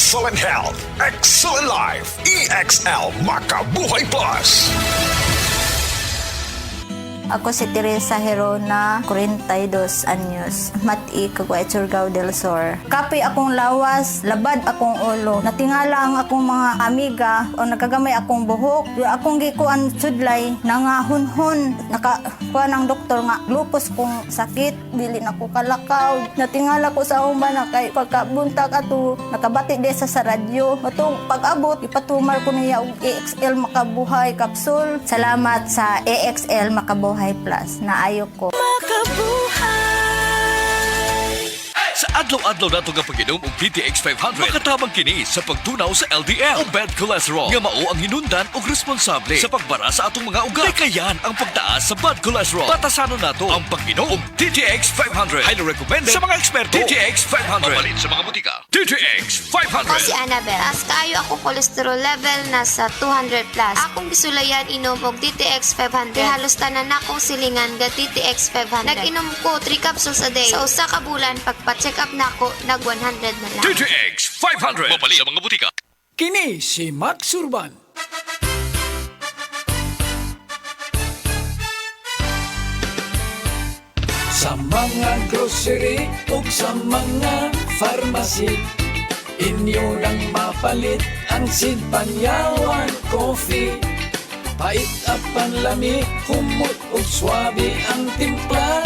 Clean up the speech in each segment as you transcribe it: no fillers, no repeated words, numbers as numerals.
Excellent health, excellent life. EXL Makabuhay Plus. Ako si Teresa Herona, 42 anyos, Mati, Caguay, Surigao del Sur. Kapi akong lawas, labad akong ulo. Natingala ang akong mga amiga o nagagamay akong buhok. Yung akong gikuan sudlay, nangahunhon. Nakakuha ng doktor nga, lupus kong sakit, dili na ko kalakaw. Natingala ko sa umba na kay pagkabuntag ato, nakabati de sa radyo. Atong pag-abot, ipatumar ko niya og EXL Makabuhay Capsule. Salamat sa EXL Makabuhay Plus na ayok ko. Sa adlaw-adlaw nato nga pag-inom og DTX 500, makatabang kini sa pagtunaw sa LDL o bad cholesterol nga mao ang hinundan og responsable sa pagbara sa atong mga ugat. Kayan ang pagtaas sa bad cholesterol. Batasanon nato ang pag-inom og DTX 500. Highly recommended sa mga eksperto. DTX 500. Mapalit sa mga butika. DTX 500. Ako si Annabel. As kaayo ako cholesterol level nasa 200 plus. Akong gisulayan inom og DTX 500. Kay halos tanan akong silingan ga DTX 500. Nag-inom ko 3 capsules a day. Sa usa ka bulan pagpa-check up na ako, nag 100 na lang. DTX 500. Mapalit sa mga butika. Kini si Max Urban. Sa mga grocery ug sa mga pharmacy, inyo nang mapalit ang Sid Panyawan Coffee. Pait at panlami, humot ug swabe ang timpla.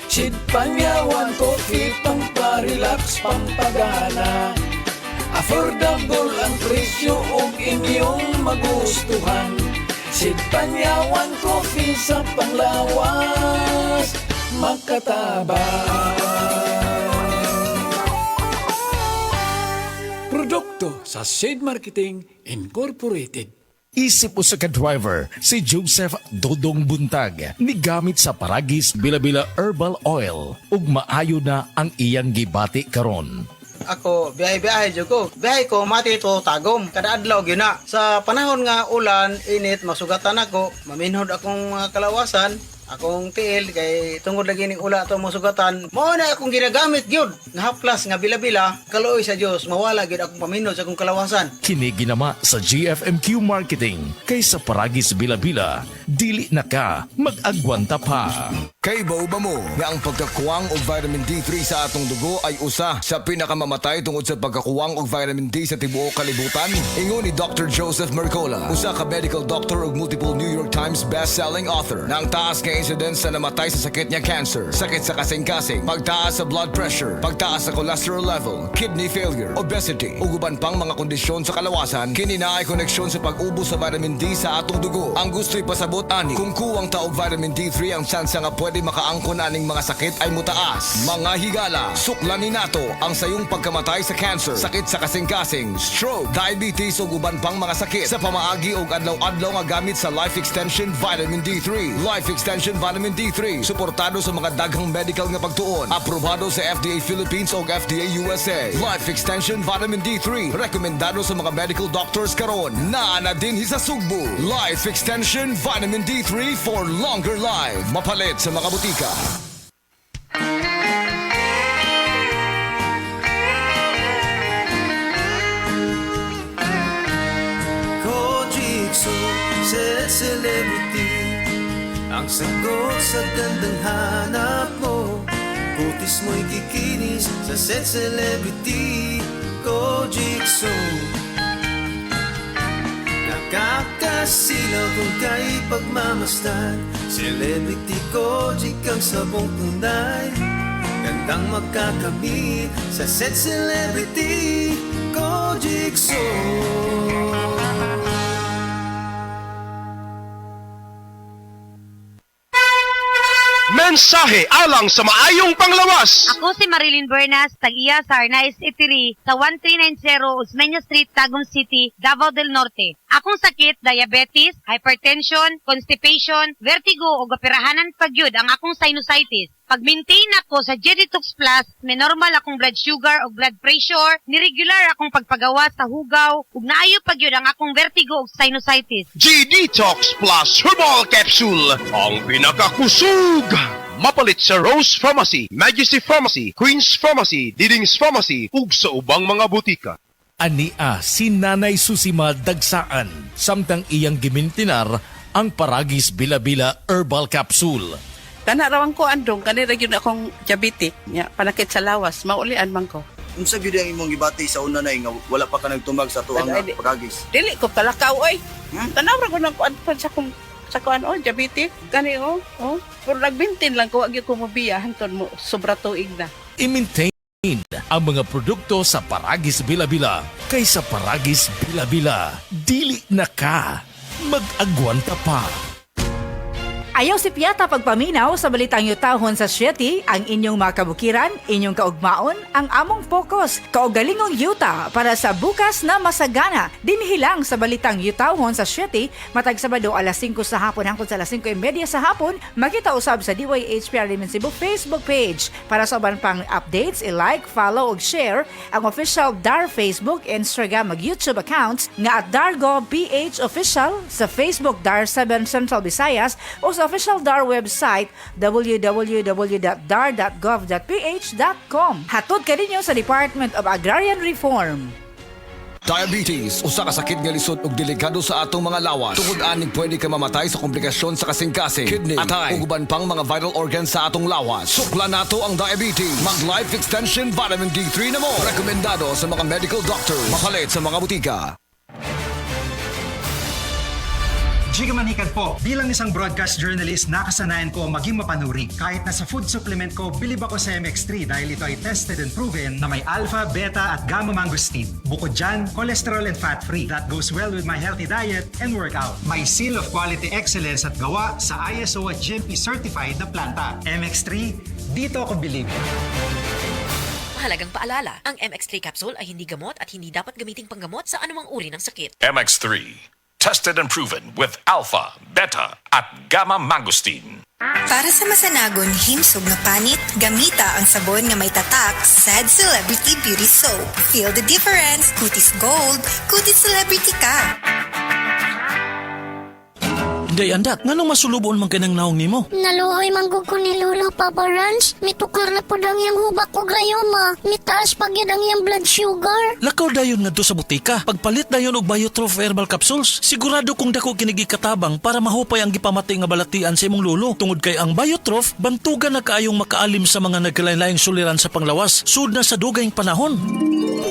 Sid Panyawan Coffee, pamparelax, pampagana. Affordable ang presyo ug inyong magustuhan. Sid Panyawan Coffee sa panglawas, makatabang. Produkto sa Sid Marketing Incorporated. Isip usa ka driver si Joseph Dodong Buntag ni gamit sa Paragis Bila-Bila Herbal Oil ug maayo na ang iyang gibati karon. Ako, biyahe-biyahe dyan ko. Biyahe ko, mati ito tagom. Kada adlaw yun na. Sa panahon nga ulan, init, masugatan ako. Maminhod akong mga kalawasan. Akong tiil, kay tungod lagi ning ula ito masugatan. Mao na akong ginagamit gyud nga haplas nga bila-bila. Kaluoy sa Dios, mawala gyud akong paminhod sa akong kalawasan. Kini ginama sa GFMQ Marketing kay sa Paragis Bila-Bila, dili na ka mag-agwanta pa. Kay ba mo nga ang pagkakuwang og vitamin D3 sa atong dugo ay usa sa pinakamamatay tungod sa pagkakuwang og vitamin D sa tibuok kalibutan? Ingon ni Dr. Joseph Mercola, usa ka medical doctor ug multiple New York Times best-selling author, na ang taas kay incidence sa namatay sa sakit niya cancer, sakit sa kasing-kasing, pagtaas sa blood pressure, pagtaas sa cholesterol level, kidney failure, obesity, ug uban pang mga kondisyon sa kalawasan, kini naay koneksyon sa pag-ubos sa vitamin D sa atong dugo. Ang gusto'y pasabot ani, kung kuwang taog vitamin D3 ang tsansa nga pwede makaangkon aning mga sakit ay mutaas. Mga higala, suklanin nato ang sayong pagkamatay sa cancer, sakit sa kasing-kasing, stroke, diabetes ug uban pang mga sakit sa pamaagi ug adlaw-adlaw nga gamit sa Life Extension Vitamin D3. Life Extension Vitamin D3, suportado sa mga daghang medical nga pagtuon, aprobado sa FDA Philippines ug FDA USA. Life Extension Vitamin D3, rekomendado sa mga medical doctors karon. Naa na din sa Sugbo. Life Extension Vitamin D3 for longer life. Mapalit sa mga butika. Kojikso, set celebrity, ang sagot sa gandang hanap mo. Kutis mo'y kikinis sa set celebrity. Kojikso, nakakasilaw kung kay pagmamasdan. Celebrity Kojik ang sabong tunay, gandang magkakamit sa set celebrity. Kojikso. Mensahe alang sa maayong panglawas. Ako si Marilyn Bernas, tag-iya sa Arnaiz Eatery sa 1390 Osmeña Street, Tagum City, Davao del Norte. Akong sakit, diabetes, hypertension, constipation, vertigo o gapirahanan pagyud ang akong sinusitis. Pag-maintain ako sa G-Detox Plus, may normal akong blood sugar o blood pressure, niregular akong pagpagawa sa hugaw, ug naayo pagyud ang akong vertigo o sinusitis. G-Detox Plus Herbal Capsule, ang pinakakusog. Mapalit sa Rose Pharmacy, Majesty Pharmacy, Queen's Pharmacy, Diding's Pharmacy, ug sa ubang mga butika. Ania si Nanay Susima Dagsaan, samtang iyang gimintinar ang Paragis Bila-Bila Herbal Capsule. Tanarawan ko andong, kanira yun akong diabetic, ya, panakit sa lawas, maulian man ko. Unsa gyud ang imong gibati sa una na nga wala pa ka nagtumag sa tuang Ay, Paragis? Dili ko kalakaw, oy. Tanawra ko ng kuan pa sa kong diabetic, gani pero nagbintin lang ko, agi ko mabiya, hanton mo, sobra tuig na. I-maintain ang mga produkto sa Paragis Bila-Bila kaysa Paragis Bila-Bila. Dili na ka. Mag-agwanta pa. Ayaw si Piata pagpaminaw sa balitang yutahon sa Sieti, ang inyong mga kabukiran, inyong kaugmaon, ang among focus, kaugalingong yuta para sa bukas na masagana. Dinhilang sa balitang yutahon sa Sieti, matag Sabado alas 5 sa hapon hangtod sa alas 5:30 sa hapon, makita usab sa DYHPR Limen Cebu Facebook page. Para sa uban pang updates, i-like, follow ug share ang official DAR Facebook, Instagram ug YouTube accounts nga at Dargo PH Official sa Facebook DAR 7 Central Visayas o sa official DAR website www.dar.gov.ph.com. Hatod ka ninyo sa Department of Agrarian Reform. Diabetes, usa ka sakit nga lisod ug delikado sa atong mga lawas. Tungod aning pwede ka mamatay sa komplikasyon sa kasing-kasing, kidney, atay, ug uban pang mga vital organs sa atong lawas. Sukla nato ang diabetes. Mag Life Extension Vitamin D3 na mo. Rekomendado sa mga medical doctors. Mapalit sa mga butika. Giga Manikan po. Bilang isang broadcast journalist, nakasanayan ko maging mapanuri. Kahit na sa food supplement ko, bilib ako sa MX3 dahil ito ay tested and proven na may alpha, beta at gamma mangosteen. Bukod dyan, cholesterol and fat-free. That goes well with my healthy diet and workout. May seal of quality excellence at gawa sa ISO at GMP certified na planta. MX3, dito ako bilib. Mahalagang paalala, ang MX3 capsule ay hindi gamot at hindi dapat gamiting panggamot sa anumang uri ng sakit. MX3, tested and proven with alpha, beta, at gamma mangosteen. Para sa masanagon himsog na panit, gamita ang sabon nga may tatak Sad Celebrity Beauty Soap. Feel the difference, kutis gold, kutis celebrity ka. Day andak, nganong masulubon man kanang naong nimo? Naluoy manggug ko ni Lolo, Papa Rans. Mitukar na po dang yung hubak ko grayoma. Mitaas pag yun ang yung blood sugar. Lakaw dayon nga do sa butika. Pagpalit dayon og Biotrof Herbal Capsules, sigurado kung dako kinigi katabang para mahupay ang gipamatay nga balatian sa imong lulo. Tungod kay ang Biotrof, bantugan na kaayong makaalim sa mga nagkalain-laing suliran sa panglawas, sud na sa dugayng panahon.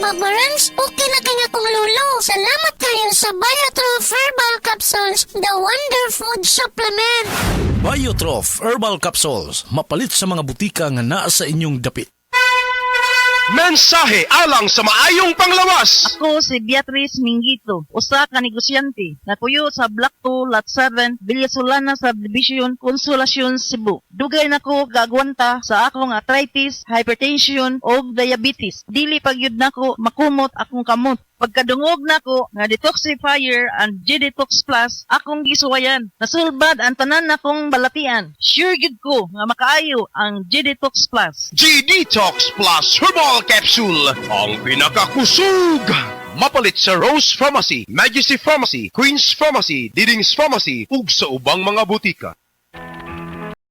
Papa Rans, okay na kaya kong Lolo. Salamat kayo sa Biotrof Herbal Capsules, the wonder food supplement. Biotrof Herbal Capsules, mapalit sa mga butika nga naa sa inyong dapit. Mensahe alang sa maayong panglawas. Ako si Beatrice Mingito, usa ka negosyante, napuyo sa Block 2, Lot 7, Villasolana Subdivision, Consolacion, Cebu. Dugay nako gagwanta sa akong arthritis, hypertension o diabetes. Dili pagyud nako makumot akong kamot. Pagkadungog nako nga detoxifier and G-Detox Plus akong gisuwayan. Nasulbad ang tanan nakong balatian. Sure gid ko nga makaayo ang G-Detox Plus. G-Detox Plus Herbal Capsule, ang pinakakusog. Mapalit sa Rose Pharmacy, Majesty Pharmacy, Queen's Pharmacy, Diding's Pharmacy, ug sa ubang mga butika.